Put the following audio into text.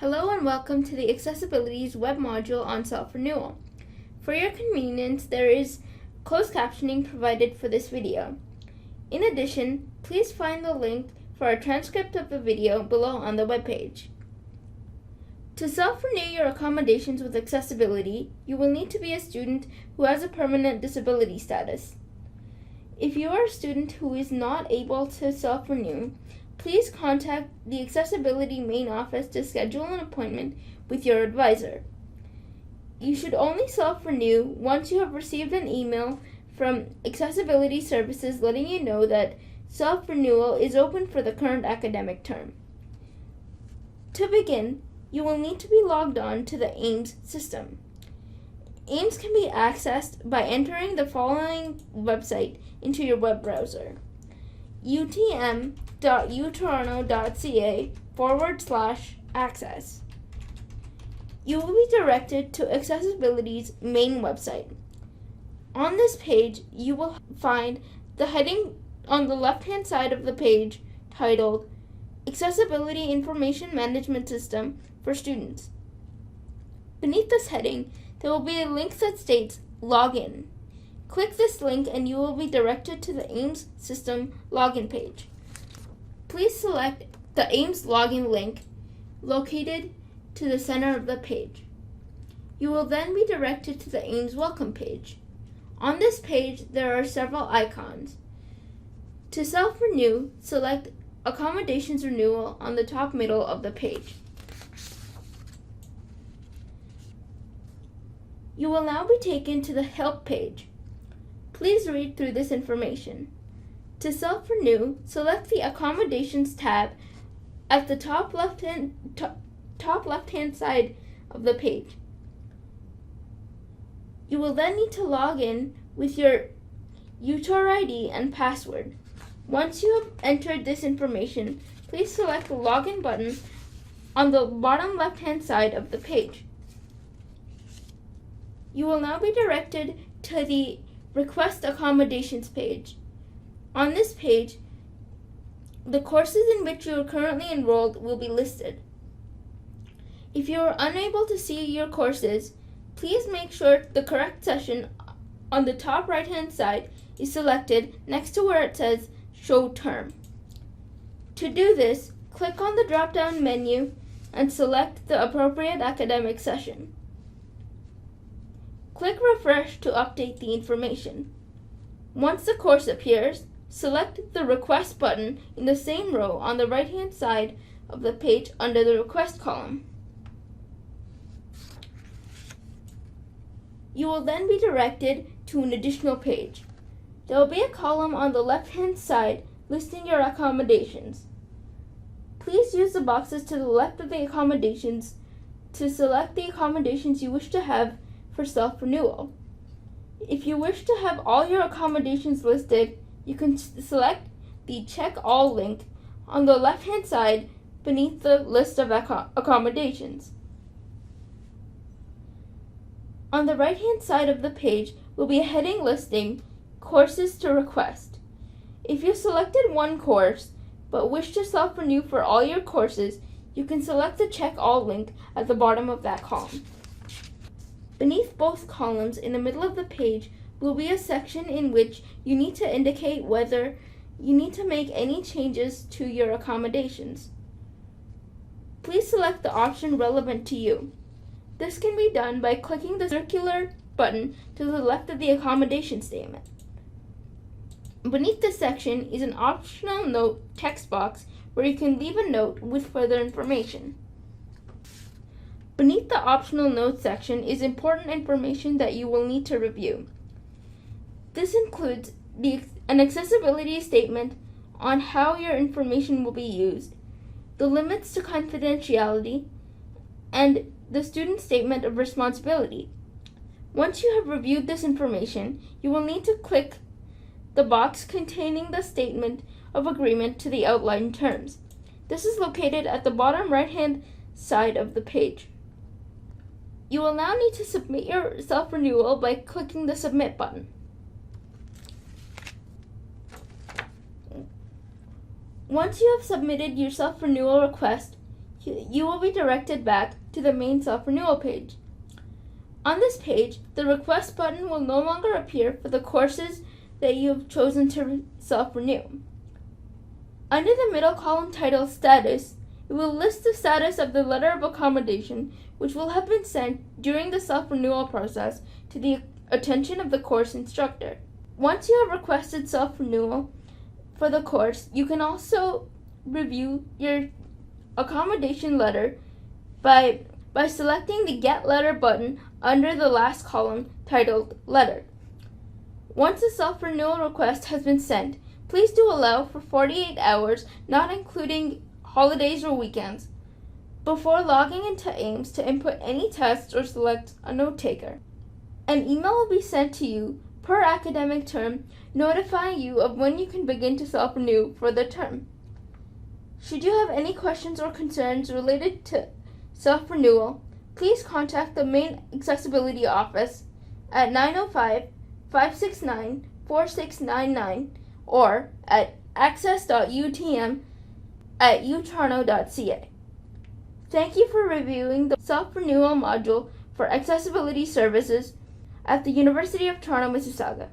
Hello and welcome to the Accessibilities web module on self-renewal. For your convenience, there is closed captioning provided for this video. In addition, please find the link for a transcript of the video below on the webpage. To self-renew your accommodations with accessibility, you will need to be a student who has a permanent disability status. If you are a student who is not able to self-renew, please contact the Accessibility main office to schedule an appointment with your advisor. You should only self-renew once you have received an email from Accessibility Services letting you know that self-renewal is open for the current academic term. To begin, you will need to be logged on to the AIMS system. AIMS can be accessed by entering the following website into your web browser: utm.utoronto.ca/access. You will be directed to Accessibility's main website. On this page, you will find the heading on the left-hand side of the page titled Accessibility Information Management System for Students. Beneath this heading, there will be a link that states Login. Click this link and you will be directed to the AIMS system login page. Please select the AIMS login link located to the center of the page. You will then be directed to the AIMS welcome page. On this page, there are several icons. To self-renew, select Accommodations Renewal on the top middle of the page. You will now be taken to the Help page. Please read through this information. To self-renew, select the Accommodations tab at the top left-hand side of the page. You will then need to log in with your UTOR ID and password. Once you have entered this information, please select the Login button on the bottom left-hand side of the page. You will now be directed to the Request Accommodations page. On this page, the courses in which you are currently enrolled will be listed. If you are unable to see your courses, please make sure the correct session on the top right-hand side is selected next to where it says Show Term. To do this, click on the drop-down menu and select the appropriate academic session. Click Refresh to update the information. Once the course appears, select the Request button in the same row on the right-hand side of the page under the Request column. You will then be directed to an additional page. There will be a column on the left-hand side listing your accommodations. Please use the boxes to the left of the accommodations to select the accommodations you wish to have for self-renewal. If you wish to have all your accommodations listed, you can select the Check All link on the left-hand side beneath the list of accommodations. On the right-hand side of the page will be a heading listing Courses to Request. If you selected one course but wish to self-renew for all your courses, you can select the Check All link at the bottom of that column. Beneath both columns in the middle of the page will be a section in which you need to indicate whether you need to make any changes to your accommodations. Please select the option relevant to you. This can be done by clicking the circular button to the left of the accommodation statement. Beneath this section is an optional note text box where you can leave a note with further information. Beneath the optional notes section is important information that you will need to review. This includes an accessibility statement on how your information will be used, the limits to confidentiality, and the student statement of responsibility. Once you have reviewed this information, you will need to click the box containing the statement of agreement to the outlined terms. This is located at the bottom right-hand side of the page. You will now need to submit your self-renewal by clicking the Submit button. Once you have submitted your self-renewal request, you will be directed back to the main self-renewal page. On this page, the request button will no longer appear for the courses that you have chosen to self-renew. Under the middle column titled Status, it will list the status of the letter of accommodation which will have been sent during the self-renewal process to the attention of the course instructor. Once you have requested self-renewal for the course, you can also review your accommodation letter by selecting the Get Letter button under the last column titled Letter. Once the self-renewal request has been sent, please do allow for 48 hours, not including holidays or weekends, before logging into Ames to input any tests or select a note taker. An email will be sent to you per academic term notifying you of when you can begin to self-renew for the term. Should you have any questions or concerns related to self-renewal, please contact the main accessibility office at 905-569-4699 or at access.utm@utoronto.ca. Thank you for reviewing the Self-Renewal Module for Accessibility Services at the University of Toronto, Mississauga.